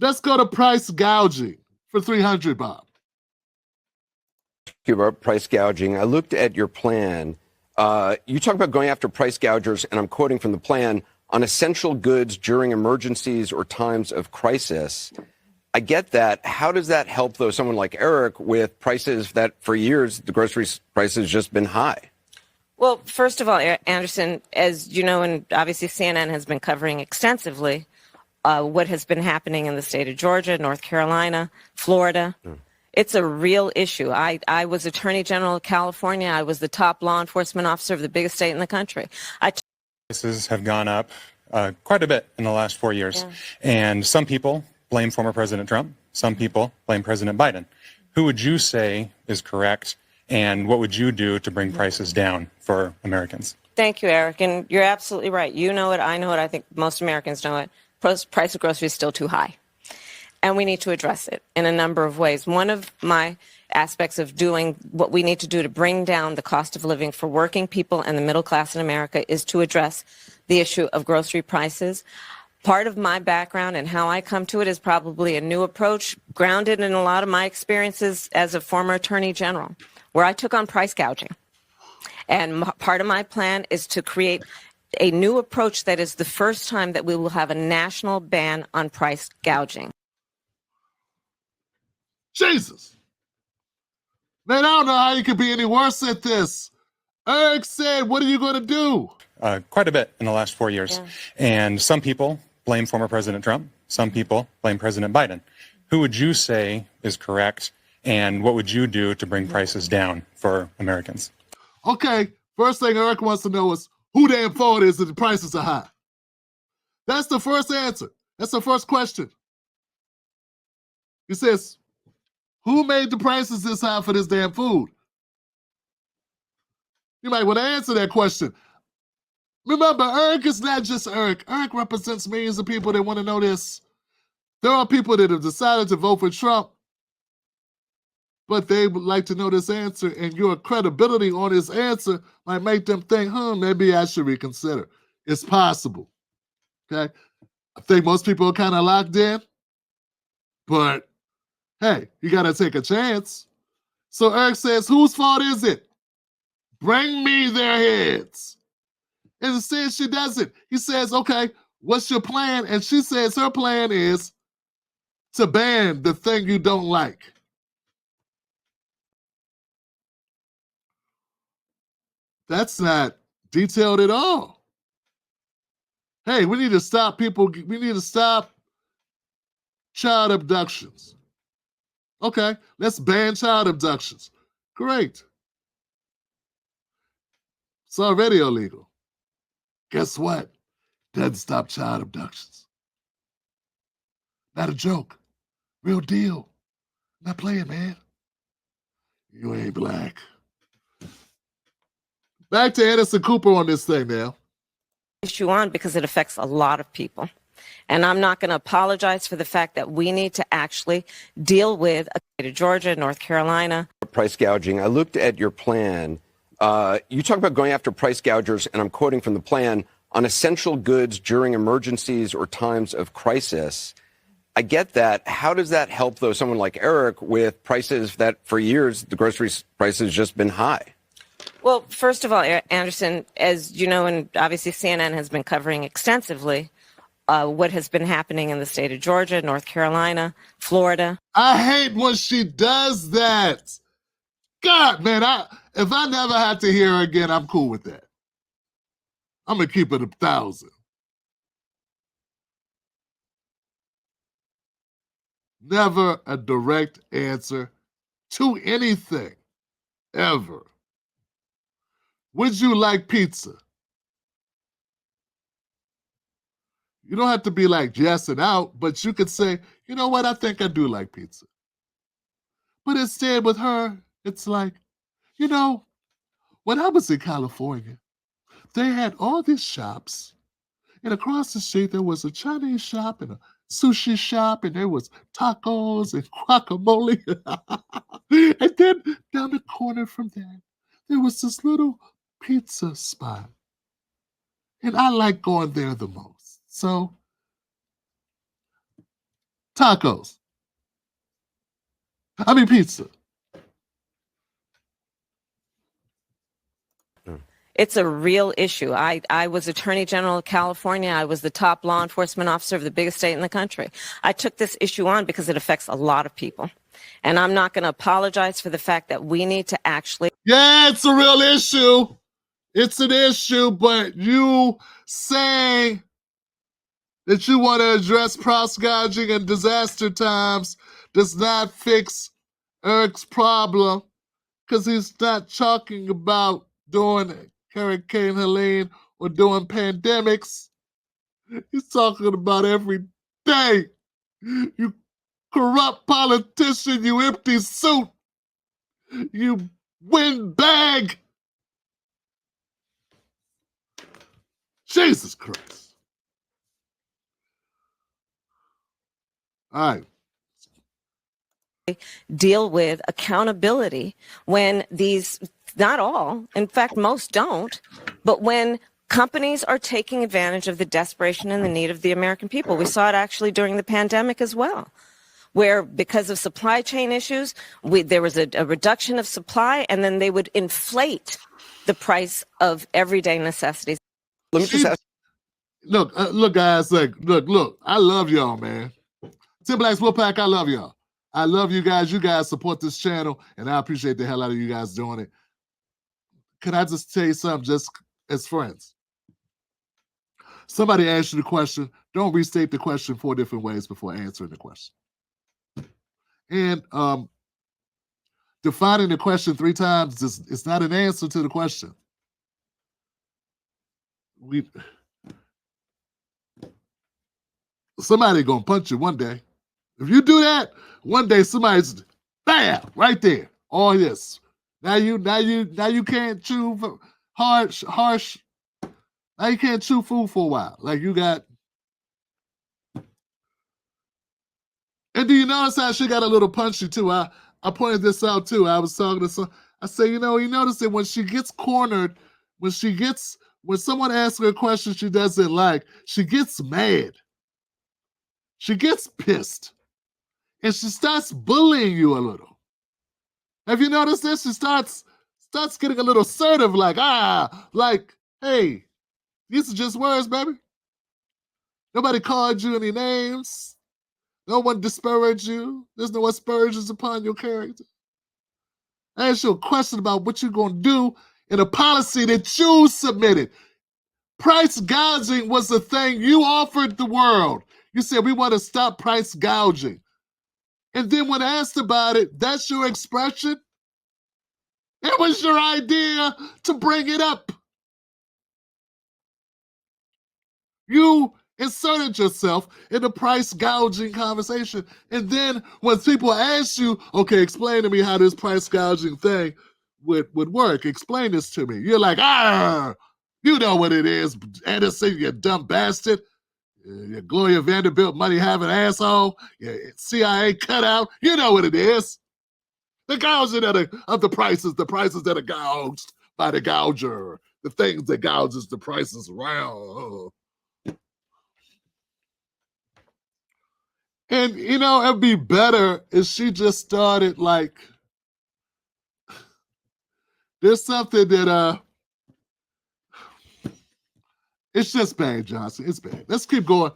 Let's go to price gouging for 300, Bob. About price gouging. I looked at your plan. You talk about going after price gougers, and I'm quoting from the plan, on essential goods during emergencies or times of crisis. I get that. How does that help, though, someone like Eric with prices that for years the grocery prices just been high? Well, first of all, Anderson, as you know, and obviously CNN has been covering extensively what has been happening in the state of Georgia, North Carolina, Florida. It's a real issue. I was Attorney General of California. I was the top law enforcement officer of the biggest state in the country. Prices have gone up quite a bit in the last 4 years. Yeah. And some people blame former President Trump. Some people blame President Biden. Who would you say is correct? And what would you do to bring prices down for Americans? Thank you, Eric. And you're absolutely right. You know it. I know it. I think most Americans know it. Price of groceries is still too high. And we need to address it in a number of ways. One of my aspects of doing what we need to do to bring down the cost of living for working people and the middle class in America is to address the issue of grocery prices. Part of my background and how I come to it is probably a new approach grounded in a lot of my experiences as a former attorney general, where I took on price gouging. And part of my plan is to create a new approach that is the first time that we will have a national ban on price gouging. Jesus. Man, I don't know how you could be any worse at this. Eric said, what are you going to do? Quite a bit in the last 4 years. Yeah. And some people blame former President Trump. Some people blame President Biden. Who would you say is correct? And what would you do to bring prices down for Americans? Okay, first thing Eric wants to know is who damn fault is that the prices are high? That's the first answer. That's the first question. He says, who made the prices this high for this damn food? You might want to answer that question. Remember, Eric is not just Eric. Eric represents millions of people that want to know this. There are people that have decided to vote for Trump, but they would like to know this answer, and your credibility on this answer might make them think, maybe I should reconsider. It's possible, okay? I think most people are kind of locked in, but hey, you got to take a chance. So Eric says, whose fault is it? Bring me their heads. And instead she doesn't. He says, okay, what's your plan? And she says her plan is to ban the thing you don't like. That's not detailed at all. Hey, we need to stop child abductions. Okay, let's ban child abductions. Great. It's already illegal. Guess what? Doesn't stop child abductions. Not a joke. Real deal. Not playing, man. You ain't black. Back to Anderson Cooper on this thing now. Issue on because it affects a lot of people. And I'm not going to apologize for the fact that we need to actually deal with Georgia, North Carolina. Price gouging. I looked at your plan. You talk about going after price gougers, and I'm quoting from the plan, on essential goods during emergencies or times of crisis. I get that. How does that help, though, someone like Eric with prices that for years the grocery prices just been high? Well, first of all, Anderson, as you know, and obviously CNN has been covering extensively what has been happening in the state of Georgia, North Carolina, Florida. I hate when she does that. God, man, if I never have to hear her again, I'm cool with that. I'm going to keep it 1,000. Never a direct answer to anything, ever. Would you like pizza? You don't have to be like yes and out, but you could say, you know what, I think I do like pizza. But instead with her, it's like, you know, when I was in California, they had all these shops, and across the street there was a Chinese shop and a sushi shop, and there was tacos and guacamole. And then down the corner from that, there was this little pizza spot. And I like going there the most. So Tacos. I mean pizza. It's a real issue. I was Attorney General of California. I was the top law enforcement officer of the biggest state in the country. I took this issue on because it affects a lot of people. And I'm not going to apologize for the fact that we need to actually. Yeah, it's a real issue. It's an issue, but you saying that you want to address price gouging and disaster times does not fix Eric's problem, because he's not talking about doing Hurricane Helene or doing pandemics. He's talking about every day. You corrupt politician, you empty suit, you windbag. Jesus Christ. All right. Deal with accountability when these, not all, in fact, most don't, but when companies are taking advantage of the desperation and the need of the American people. We saw it actually during the pandemic as well, where because of supply chain issues, there was a reduction of supply, and then they would inflate the price of everyday necessities. Let me just ask. Look, guys, look, I love y'all, man. Tim Black's Wolfpack, I love y'all. I love you guys. You guys support this channel, and I appreciate the hell out of you guys doing it. Can I just tell you something, just as friends? Somebody asked you the question. Don't restate the question 4 different ways before answering the question. And defining the question 3 times is not an answer to the question. Somebody gonna punch you one day. If you do that, one day somebody's bam right there. All this. Now you can't chew harsh. Now you can't chew food for a while. Like you got. And do you notice how she got a little punchy too? I pointed this out too. I was talking to some. I say, you notice that when she gets cornered, when someone asks her a question she doesn't like, she gets mad. She gets pissed. And she starts bullying you a little. Have you noticed this? She starts getting a little assertive, like, hey, these are just words, baby. Nobody called you any names. No one disparaged you. There's no aspersions upon your character. I asked you a question about what you're going to do in a policy that you submitted. Price gouging was the thing you offered the world. You said, we want to stop price gouging. And then when asked about it, that's your expression? It was your idea to bring it up. You inserted yourself in the price gouging conversation. And then when people ask you, okay, explain to me how this price gouging thing would work. Explain this to me. You're like, you know what it is, Anderson, you dumb bastard. Your Gloria Vanderbilt money-having asshole, your CIA cutout, you know what it is. The gouging of the prices that are gouged by the gouger, the things that gouges the prices around. And, it'd be better if she just started, like, there's something that, it's just bad, Johnson. It's bad. Let's keep going.